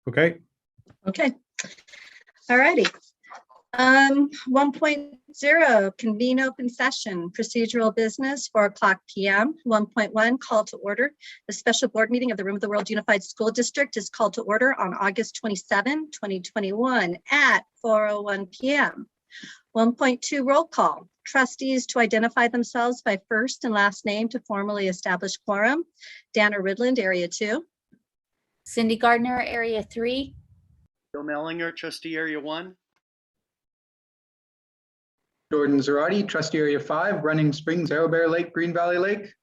Okay. Okay. All righty. 1.0, convene open session, procedural business, 4:00 p.m. 1.1, call to order. The special board meeting of the Room of the World Unified School District is called to order on August 27, 2021 at 4:01 p.m. 1.2, roll call. Trustees to identify themselves by first and last name to formally establish quorum. Dana Ridland, Area 2. Cindy Gardner, Area 3. Bill Mellinger, Trustee Area 1. Jordan Zarate, Trustee Area 5, Running Springs, Arrow Bear Lake, Green Valley Lake.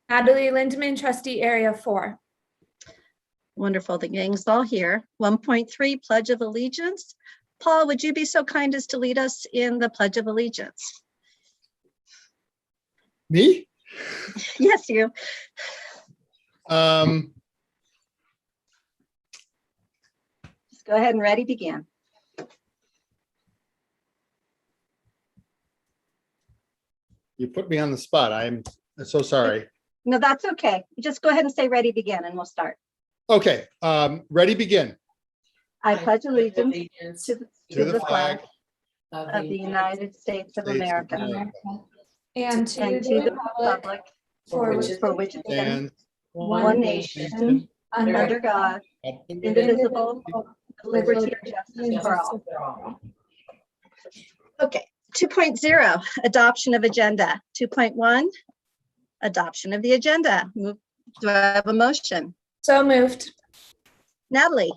Natalie Lindman, Trustee Area 4. Wonderful, the gang's all here. 1.3, Pledge of Allegiance. Paul, would you be so kind as to lead us in the Pledge of Allegiance? Me? Yes, you. Um, Just go ahead and ready, begin. you put me on the spot. I'm so sorry. No, that's okay. Just go ahead and say ready, begin, and we'll start. Okay, ready, begin. I pledge allegiance To the flag of the United States of States of America America, And to and to the the republic republic for which it stands, and one nation, under God, indivisible, with liberty and justice for all. Okay, 2.0, adoption of agenda. 2.1, adoption of the agenda. Do I have a motion? So moved. Natalie?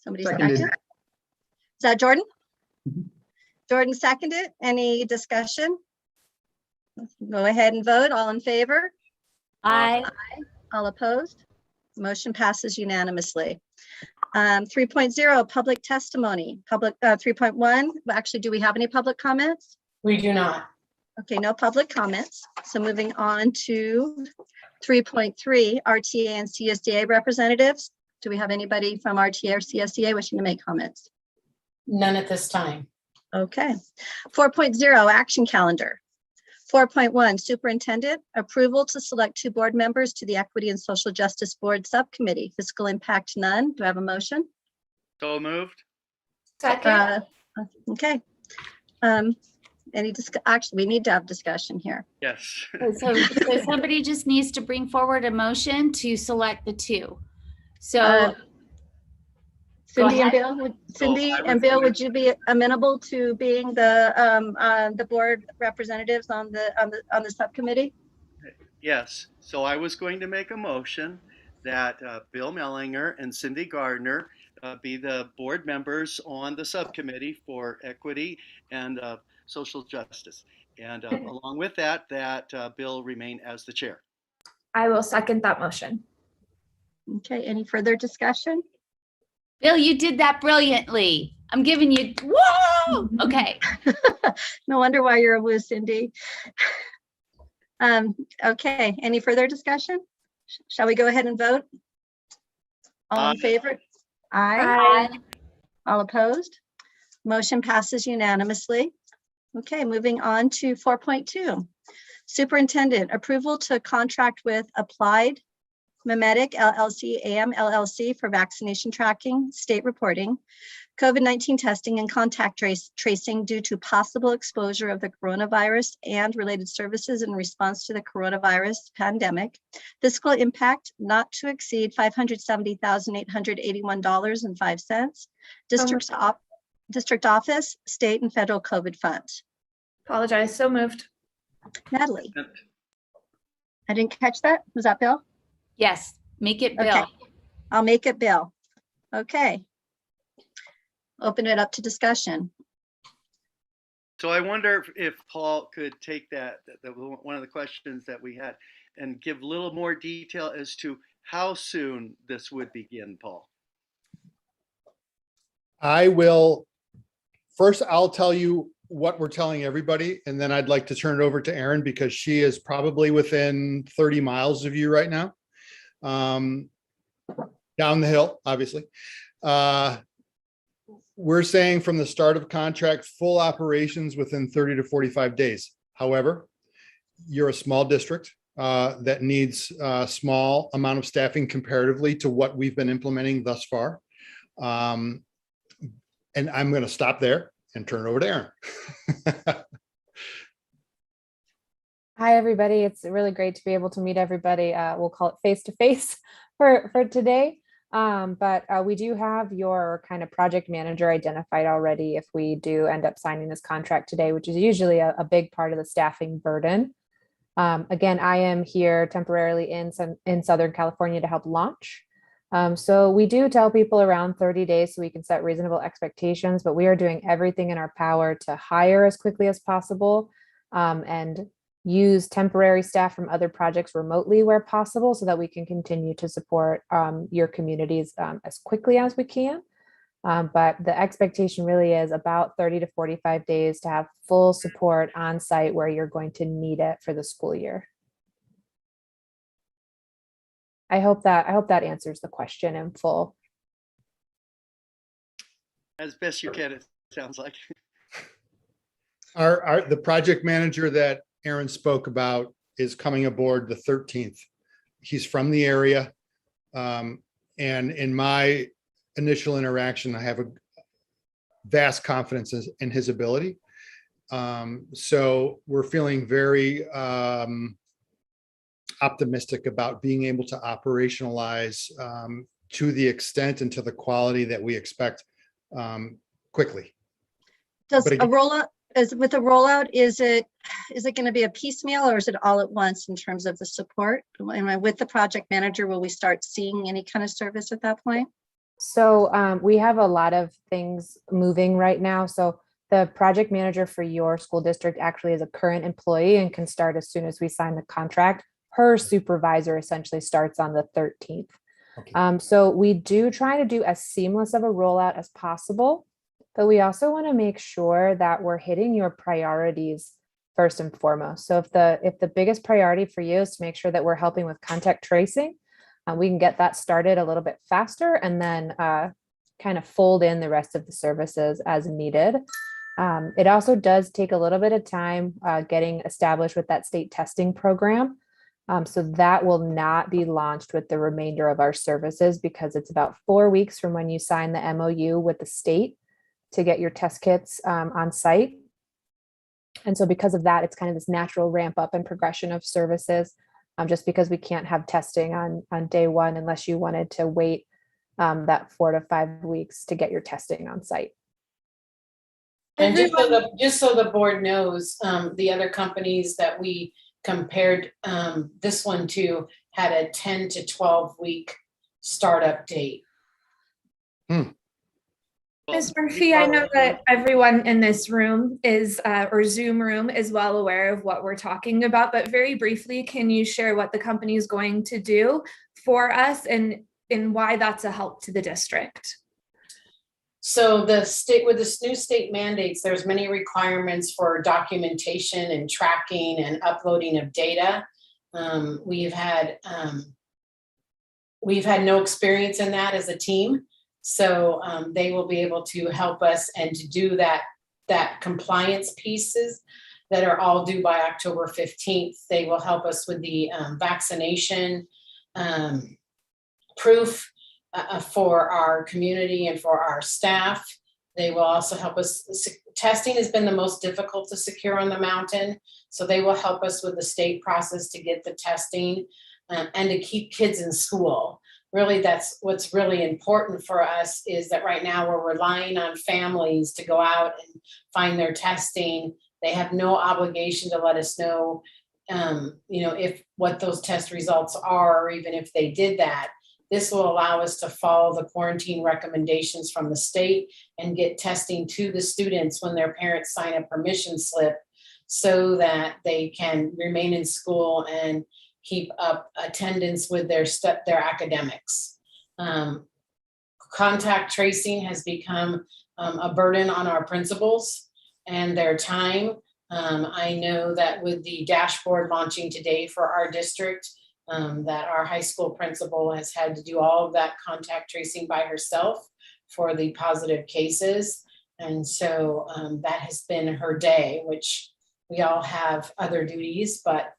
Somebody Seconded. second? Is that Jordan? Mhm. Jordan seconded. Any discussion? Go ahead and vote. All in favor? Aye. All opposed? Motion passes unanimously. 3.0, public testimony. 3.1, well, actually, do we have any public comments? We do not. Okay, no public comments. So moving on to 3.3, RTA and CSDA representatives. Do we have anybody from RTA or CSDA wishing to make comments? None at this time. Okay. 4.0, action calendar. 4.1, superintendent, approval to select 2 board members to the Equity and Social Justice Board Subcommittee. Fiscal impact, none. Do I have a motion? So moved. Second. Okay. Actually, we need to have discussion here. Yes. So somebody just needs to bring forward a motion to select the 2. So Uh, Cindy and ahead. Bill, Cindy I was and Bill, going- would you be amenable to being the board representatives on the subcommittee? Yes. So I was going to make a motion that Bill Mellinger and Cindy Gardner be the board members on the subcommittee for equity and social justice. And along with that, Bill remain as the chair. I will second that motion. Okay, any further discussion? Bill, you did that brilliantly. I'm giving you, whoa! Okay. No wonder why you're a woo, Cindy. Okay, any further discussion? Shall we go ahead and vote? All in Aye. favor? Aye. Aye. All opposed? Motion passes unanimously. Okay, moving on to 4.2. Superintendent, approval to contract with Applied Memetic LLC, AM LLC for vaccination tracking, state reporting, COVID-19 testing and contact tracing due to possible exposure of the coronavirus and related services in response to the coronavirus pandemic. Fiscal impact not to exceed $570,881.05. District office, state and federal COVID funds. Apologize. So moved. Natalie, I didn't catch that. Was that Bill? Yes, make it Bill. Okay. I'll make it Bill. Okay. Open it up to discussion. So I wonder if Paul could take one of the questions that we had and give a little more detail as to how soon this would begin, Paul. I will, first I'll tell you what we're telling everybody, and then I'd like to turn it over to Erin because she is probably within 30 miles of you right now. Down the hill, obviously. we're saying from the start of contract, full operations within 30 to 45 days. However, you're a small district that needs a small amount of staffing comparatively to what we've been implementing thus far. And I'm going to stop there and turn it over to Aaron. Hi, everybody. It's really great to be able to meet everybody. We'll call it face to face for today. But we do have your kind of project manager identified already if we do end up signing this contract today, which is usually a big part of the staffing burden. Again, I am here temporarily in Southern California to help launch. So we do tell people around 30 days so we can set reasonable expectations, but we are doing everything in our power to hire as quickly as possible and use temporary staff from other projects remotely where possible so that we can continue to support your communities as quickly as we can. But the expectation really is about 30 to 45 days to have full support on site where you're going to need it for the school year. I hope that answers the question in full. As best you can, it sounds like. The project manager that Aaron spoke about is coming aboard the 13th. He's from the area. And in my initial interaction, I have a vast confidence in his ability. So we're feeling very optimistic about being able to operationalize to the extent and to the quality that we expect quickly. Does But a again- rollout, with a rollout, is it going to be a piecemeal or is it all at once in terms of the support? Am I with the project manager? Will we start seeing any kind of service at that point? So we have a lot of things moving right now. So the project manager for your school district actually is a current employee and can start as soon as we sign the contract. Her supervisor essentially starts on the 13th. Okay. So we do try to do as seamless of a rollout as possible, but we also want to make sure that we're hitting your priorities first and foremost. So if the biggest priority for you is to make sure that we're helping with contact tracing, we can get that started a little bit faster and then kind of fold in the rest of the services as needed. It also does take a little bit of time getting established with that state testing program. So that will not be launched with the remainder of our services because it's about 4 weeks from when you sign the MOU with the state to get your test kits on site. And so because of that, it's kind of this natural ramp up and progression of services, just because we can't have testing on day one unless you wanted to wait that 4 to 5 weeks to get your testing on site. And just so the board knows, the other companies that we compared this one to had a 10 to 12 week startup date. Ms. Murphy, I know that everyone in this room is, or Zoom room is well aware of what we're talking about, but very briefly, can you share what the company is going to do for us and why that's a help to the district? So the state, with this new state mandates, there's many requirements for documentation and tracking and uploading of data. We've had no experience in that as a team. So they will be able to help us and to do that compliance pieces that are all due by October 15th. They will help us with the vaccination proof for our community and for our staff. They will also help us. Testing has been the most difficult to secure on the mountain. So they will help us with the state process to get the testing and to keep kids in school. Really, that's what's really important for us, is that right now we're relying on families to go out and find their testing. They have no obligation to let us know, if what those test results are, or even if they did that. This will allow us to follow the quarantine recommendations from the state and get testing to the students when their parents sign a permission slip so that they can remain in school and keep up attendance with their academics. Contact tracing has become a burden on our principals and their time. I know that with the dashboard launching today for our district, that our high school principal has had to do all of that contact tracing by herself for the positive cases. And so that has been her day, which we all have other duties, but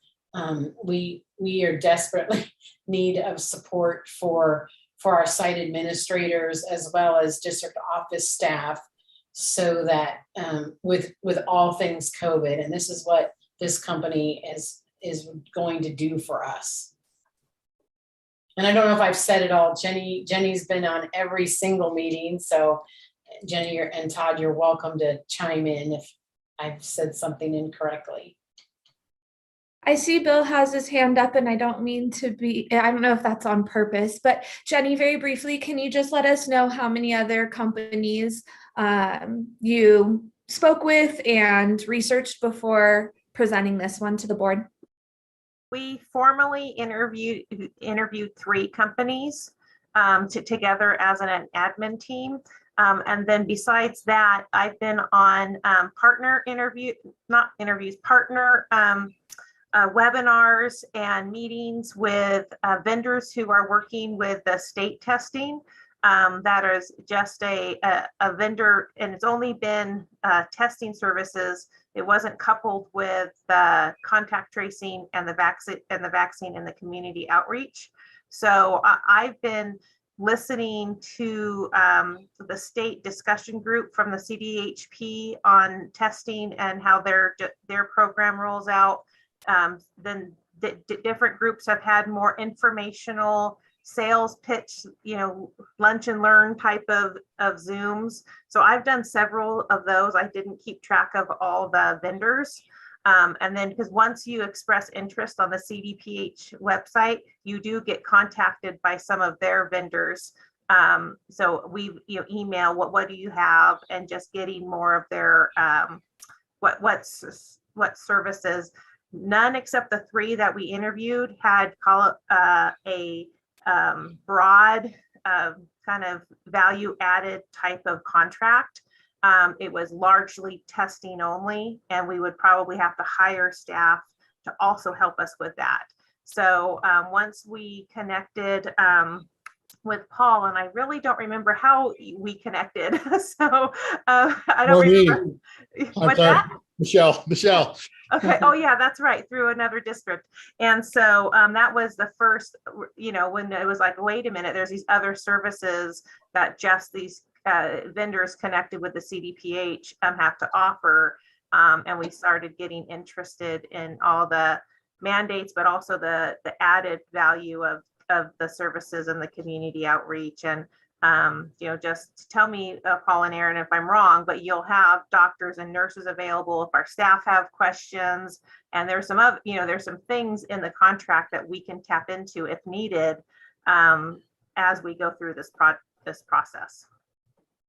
we are desperately need of support for our site administrators as well as district office staff, so that with all things COVID, and this is what this company is going to do for us. And I don't know if I've said it all. Jenny's been on every single meeting. So Jenny and Todd, you're welcome to chime in if I've said something incorrectly. I see Bill has his hand up, and I don't mean to be, I don't know if that's on purpose, but Jenny, very briefly, can you just let us know how many other companies you spoke with and researched before presenting this one to the board? We formally interviewed 3 companies together as an admin team. And then besides that, I've been on partner webinars and meetings with vendors who are working with the state testing. That is just a vendor, and it's only been testing services. It wasn't coupled with the contact tracing and the vaccine and the community outreach. So I've been listening to the state discussion group from the CDHP on testing and how their program rolls out. Then different groups have had more informational sales pitch, lunch and learn type of Zooms. So I've done several of those. I didn't keep track of all the vendors. And then because once you express interest on the CDPH website, you do get contacted by some of their vendors. So we email what do you have, and just getting more of their what services. None except the 3 that we interviewed had a broad kind of value added type of contract. It was largely testing only, and we would probably have to hire staff to also help us with that. So once we connected with Paul, and I really don't remember how we connected. So I don't remember. What's that? Michelle. Okay. Oh yeah, that's right. Through another district. And so that was the first, when it was like, wait a minute, there's these other services that just these vendors connected with the CDPH have to offer. And we started getting interested in all the mandates, but also the added value of the services and the community outreach. And just tell me, Paul and Aaron, if I'm wrong, but you'll have doctors and nurses available if our staff have questions. And there's some there's some things in the contract that we can tap into if needed as we go through this process.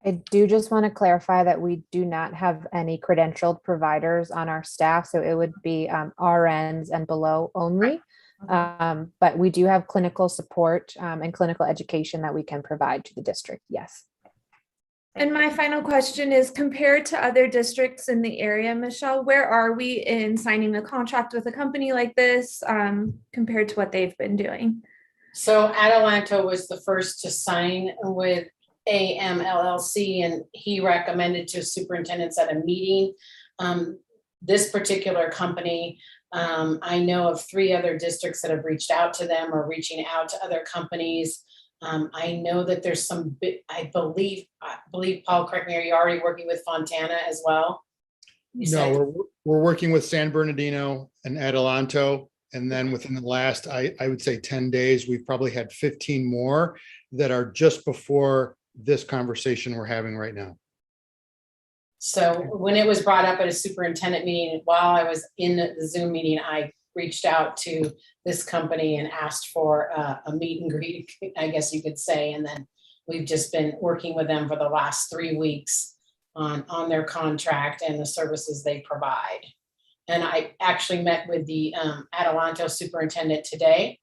I do just want to clarify that we do not have any credentialed providers on our staff. So it would be RNs and below only. But we do have clinical support and clinical education that we can provide to the district. Yes. And my final question is, compared to other districts in the area, Michelle, where are we in signing a contract with a company like this compared to what they've been doing? So Adelanto was the first to sign with AM LLC, and he recommended to superintendents at a meeting. This particular company, I know of 3 other districts that have reached out to them or reaching out to other companies. I know that there's some, I believe, Paul, correct me, are you already working with Fontana as well? No, we're working with San Bernardino and Adelanto. And then within the last, I would say 10 days, we've probably had 15 more that are just before this conversation we're having right now. So when it was brought up at a superintendent meeting, while I was in the Zoom meeting, I reached out to this company and asked for a meet and greet, I guess you could say. And then we've just been working with them for the last 3 weeks on their contract and the services they provide. And I actually met with the Adelanto superintendent today,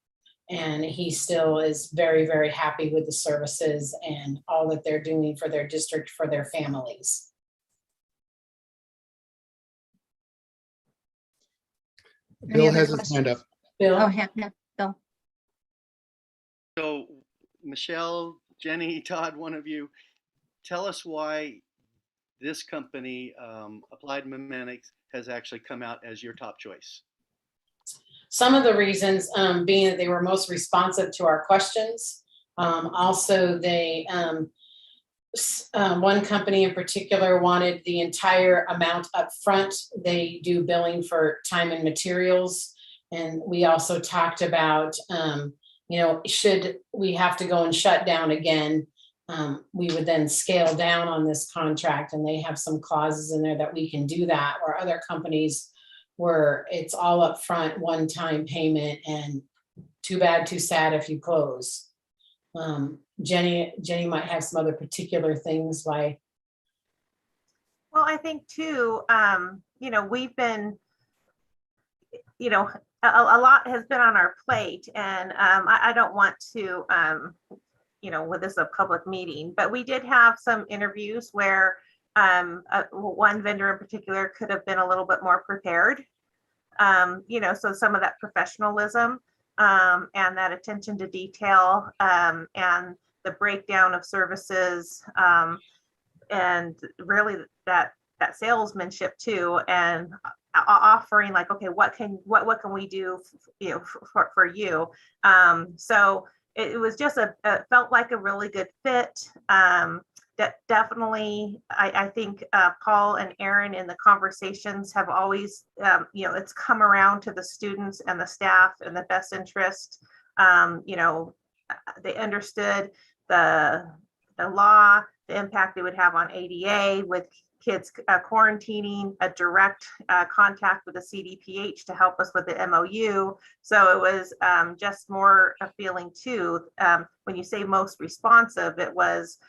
and he still is very, very happy with the services and all that they're doing for their district, for their families. Bill has his hand up. Bill? Oh, yeah, Bill. So Michelle, Jenny, Todd, one of you, tell us why this company, Applied Mimetics, has actually come out as your top choice. Some of the reasons being that they were most responsive to our questions. Also, they one company in particular wanted the entire amount up front. They do billing for time and materials. And we also talked about, should we have to go and shut down again, we would then scale down on this contract, and they have some clauses in there that we can do that, or other companies where it's all up front, one-time payment, and too bad, too sad if you close. Jenny might have some other particular things why. Well, I think too, we've been, a lot has been on our plate, and I don't want to, with this a public meeting, but we did have some interviews where one vendor in particular could have been a little bit more prepared. So some of that professionalism and that attention to detail and the breakdown of services and really that salesmanship too, and offering like, okay, what can we do for you? So it was just it felt like a really good fit. Definitely, I think Paul and Aaron in the conversations have always, it's come around to the students and the staff and the best interest. They understood the law, the impact it would have on ADA with kids quarantining, a direct contact with the CDPH to help us with the MOU. So it was just more appealing too. When you say most responsive, it was,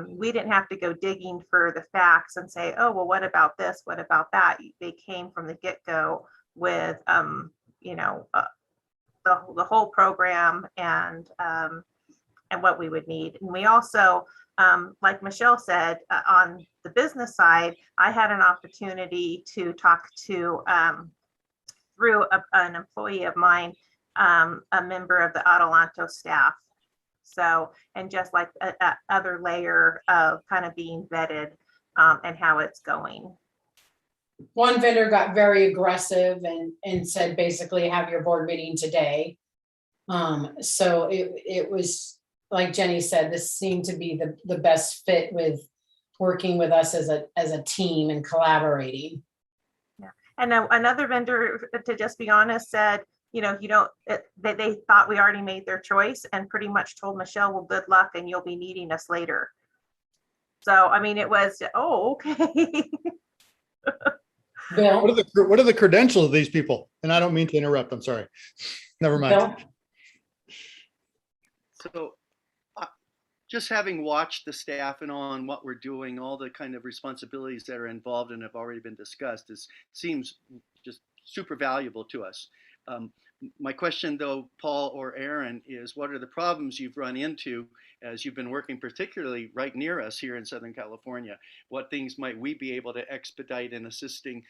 we didn't have to go digging for the facts and say, oh, well, what about this? What about that? They came from the get-go with, the whole program and what we would need. And we also, like Michelle said, on the business side, I had an opportunity to talk to, through an employee of mine, a member of the Adelanto staff. So, and just like a other layer of kind of being vetted and how it's going. One vendor got very aggressive and said, basically, have your board meeting today. So it was, like Jenny said, this seemed to be the best fit with working with us as a team and collaborating. Yeah, and another vendor, to just be honest, said, they thought we already made their choice and pretty much told Michelle, well, good luck and you'll be needing us later. So, I mean, it was, oh, okay. Bill? What are the credentials of these people? And I don't mean to interrupt. I'm sorry. Never mind. Bill? So just having watched the staff and on what we're doing, all the kind of responsibilities that are involved and have already been discussed, seems just super valuable to us. My question though, Paul or Aaron, is what are the problems you've run into as you've been working particularly right near us here in Southern California? What things might we be able to expedite in assisting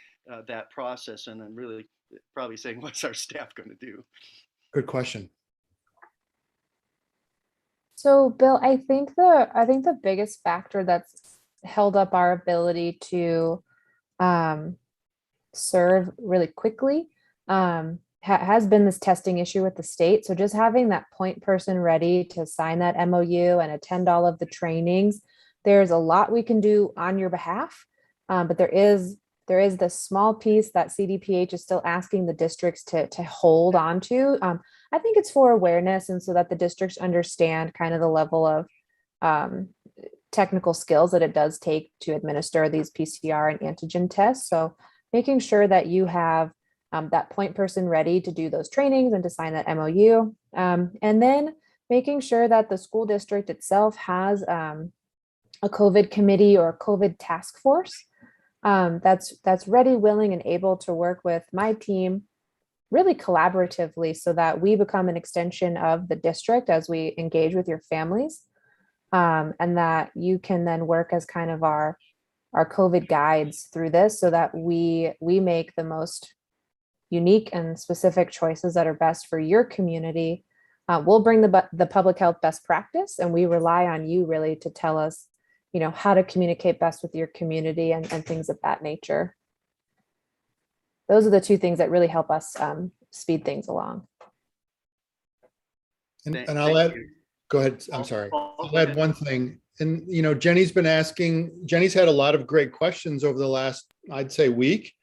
that process? And I'm really probably saying, what's our staff going to do? Good question. So Bill, I think the biggest factor that's held up our ability to serve really quickly has been this testing issue with the state. So just having that point person ready to sign that MOU and attend all of the trainings, there's a lot we can do on your behalf. But there is this small piece that CDPH is still asking the districts to hold on to. I think it's for awareness and so that the districts understand kind of the level of technical skills that it does take to administer these PCR and antigen tests. So making sure that you have that point person ready to do those trainings and to sign that MOU. And then making sure that the school district itself has a COVID committee or a COVID task force that's ready, willing, and able to work with my team really collaboratively so that we become an extension of the district as we engage with your families. And that you can then work as kind of our COVID guides through this so that we make the most unique and specific choices that are best for your community. We'll bring the public health best practice, and we rely on you really to tell us, how to communicate best with your community and things of that nature. Those are the two things that really help us speed things along. And Thank I'll add, you. go ahead. I'm Oh, sorry. oh, I'll go add ahead. one thing. And, Jenny's had a lot of great questions over the last, I'd say, week.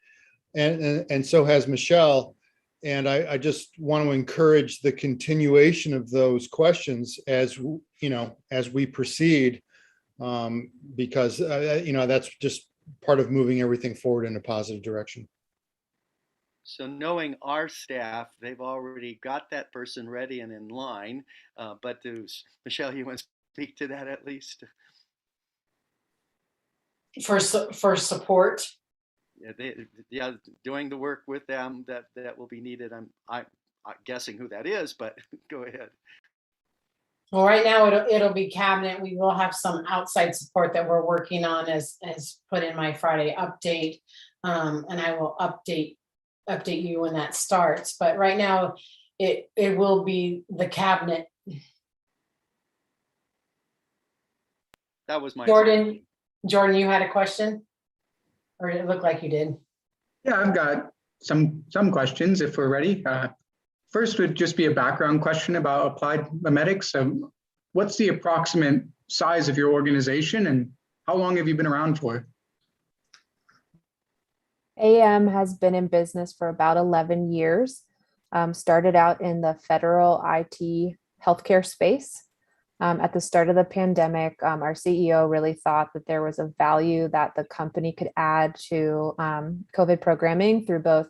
And so has Michelle. And I just want to encourage the continuation of those questions as we proceed, because, that's just part of moving everything forward in a positive direction. So knowing our staff, they've already got that person ready and in line. But Michelle, you want to speak to that at least? For support. Yeah, doing the work with them that will be needed. I'm guessing who that is, but go ahead. Well, right now it'll be cabinet. We will have some outside support that we're working on as put in my Friday update. And I will update you when that starts. But right now it will be the cabinet. That was my Jordan, you had a question? Or did it look like you did? Yeah, I've got some questions if we're ready. First would just be a background question about applied memetics. What's the approximate size of your organization and how long have you been around for? AM has been in business for about 11 years. Started out in the federal IT healthcare space. At the start of the pandemic, our CEO really thought that there was a value that the company could add to COVID programming through both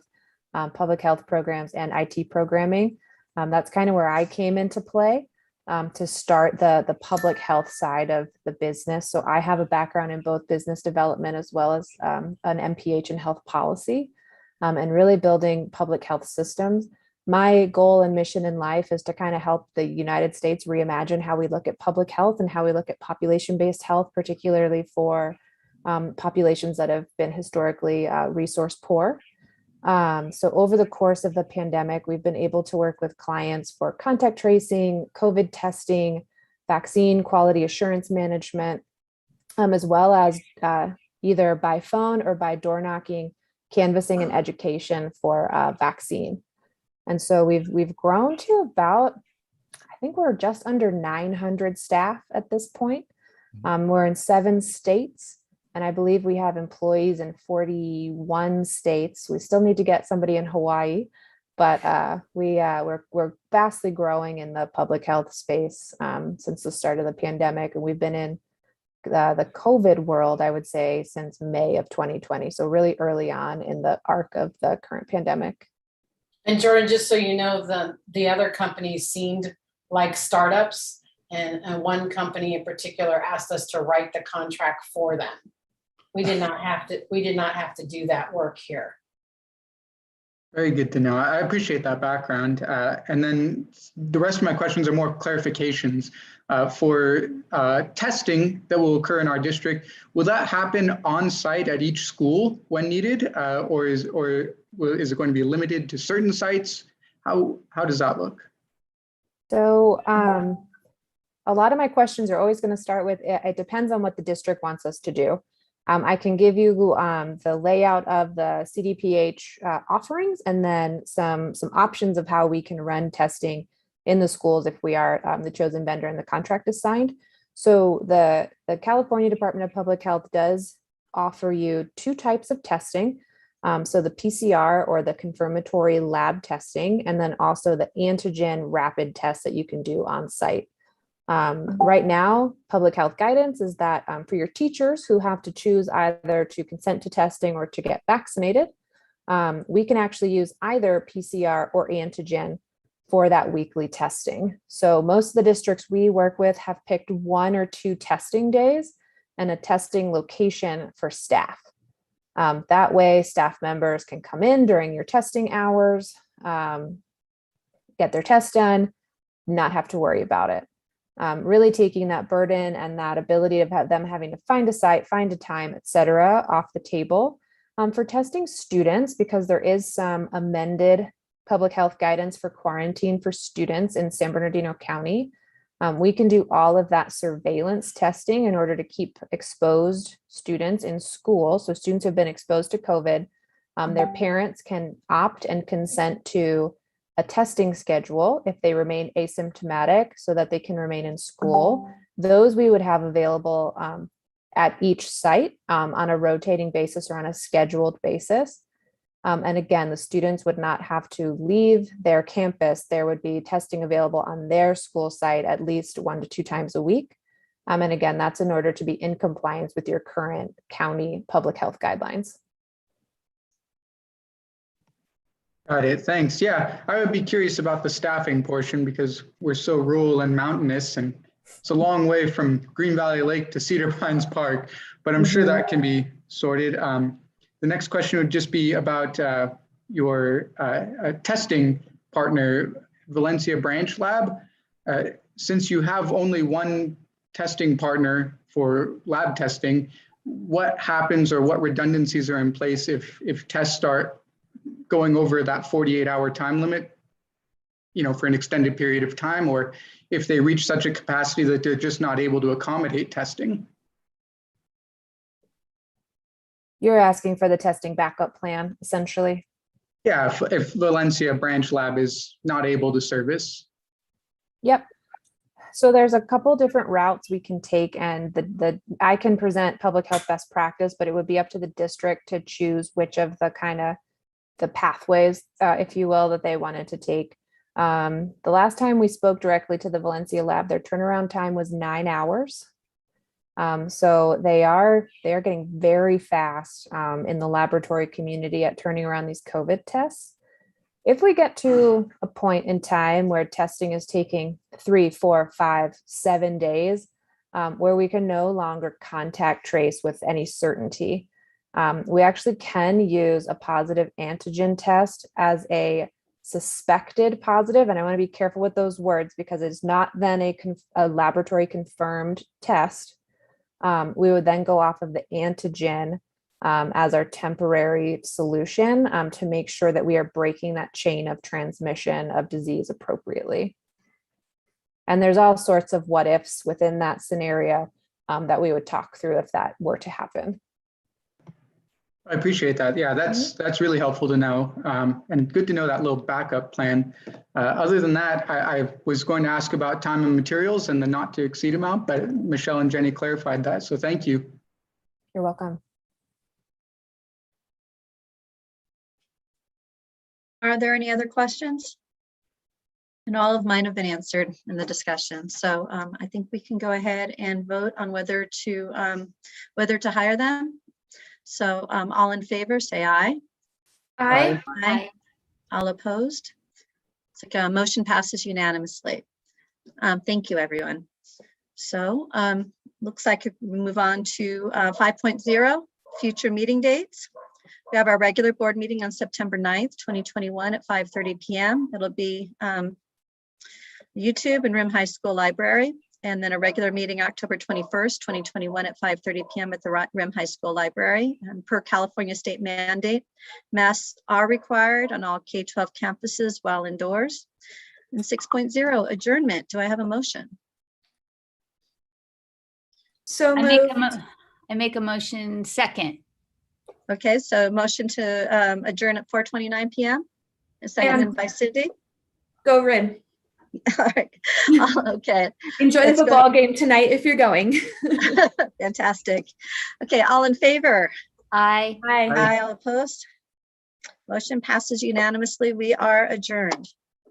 public health programs and IT programming. That's kind of where I came into play to start the public health side of the business. So I have a background in both business development as well as an MPH in health policy, and really building public health systems. My goal and mission in life is to kind of help the United States reimagine how we look at public health and how we look at population-based health, particularly for populations that have been historically resource poor. So over the course of the pandemic, we've been able to work with clients for contact tracing, COVID testing, vaccine quality assurance management, as well as either by phone or by door knocking, canvassing and education for vaccine. And so we've grown to about, I think we're just under 900 staff at this point. We're in 7 states, and I believe we have employees in 41 states. We still need to get somebody in Hawaii, but we're vastly growing in the public health space since the start of the pandemic, and we've been in the COVID world, I would say, since May of 2020. So really early on in the arc of the current pandemic. And Jordan, just so you know, the other companies seemed like startups, and one company in particular asked us to write the contract for them. We did not have to do that work here. Very good to know. I appreciate that background. And then the rest of my questions are more clarifications. For testing that will occur in our district, will that happen on site at each school when needed, or is it going to be limited to certain sites? How does that look? So a lot of my questions are always going to start with, it depends on what the district wants us to do. I can give you the layout of the CDPH offerings, and then some options of how we can run testing in the schools if we are the chosen vendor and the contract is signed. So the California Department of Public Health does offer you 2 types of testing. So the PCR, or the confirmatory lab testing, and then also the antigen rapid test that you can do on site. Right now, public health guidance is that for your teachers who have to choose either to consent to testing or to get vaccinated, we can actually use either PCR or antigen for that weekly testing. So most of the districts we work with have picked 1 or 2 testing days and a testing location for staff. That way, staff members can come in during your testing hours, get their test done, not have to worry about it. Really taking that burden and that ability of them having to find a site, find a time, et cetera, off the table. For testing students, because there is some amended public health guidance for quarantine for students in San Bernardino County. We can do all of that surveillance testing in order to keep exposed students in school. So students have been exposed to COVID. Their parents can opt and consent to a testing schedule if they remain asymptomatic so that they can remain in school. Those we would have available at each site on a rotating basis or on a scheduled basis. And again, the students would not have to leave their campus. There would be testing available on their school site at least 1 to 2 times a week. And again, that's in order to be in compliance with your current county public health guidelines. Got it. Thanks. Yeah, I would be curious about the staffing portion because we're so rural and mountainous, and it's a long way from Green Valley Lake to Cedar Pines Park, but I'm sure that can be sorted. The next question would just be about your testing partner, Valencia Branch Lab. Since you have only one testing partner for lab testing, what happens or what redundancies are in place if tests start going over that 48-hour time limit, for an extended period of time, or if they reach such a capacity that they're just not able to accommodate testing? You're asking for the testing backup plan, essentially. Yeah, if Valencia Branch Lab is not able to service. Yep. So there's a couple different routes we can take, and I can present public health best practice, but it would be up to the district to choose which of the pathways, if you will, that they wanted to take. The last time we spoke directly to the Valencia lab, their turnaround time was 9 hours. So they are getting very fast in the laboratory community at turning around these COVID tests. If we get to a point in time where testing is taking 3, 4, 5, 7 days, where we can no longer contact trace with any certainty, we actually can use a positive antigen test as a suspected positive. And I want to be careful with those words because it's not then a laboratory confirmed test. We would then go off of the antigen as our temporary solution to make sure that we are breaking that chain of transmission of disease appropriately. And there's all sorts of what ifs within that scenario that we would talk through if that were to happen. I appreciate that. Yeah, that's really helpful to know, and good to know that little backup plan. Other than that, I was going to ask about time and materials and the not to exceed amount, but Michelle and Jenny clarified that, so thank you. You're welcome. Are there any other questions? And all of mine have been answered in the discussion. So I think we can go ahead and vote on whether to hire them. So all in favor, say aye. Aye. Aye. All opposed? It's like motion passes unanimously. Thank you, everyone. So looks like we move on to 5.0, future meeting dates. We have our regular board meeting on September 9th, 2021 at 5:30 p.m. It'll be YouTube and Rim High School Library. And then a regular meeting October 21st, 2021 at 5:30 p.m. at the Rim High School Library. And per California state mandate, masks are required on all K-12 campuses while indoors. And 6.0, adjournment. Do I have a motion? So I moved. make a motion second. Okay, so motion to adjourn at 4:29 p.m. and seconded by Cindy. Go Rim. All right. Okay. Enjoy the Let's go. football game tonight if you're going. Fantastic. Okay, all in favor? Aye. Aye. Aye. All opposed? Motion passes unanimously. We are adjourned.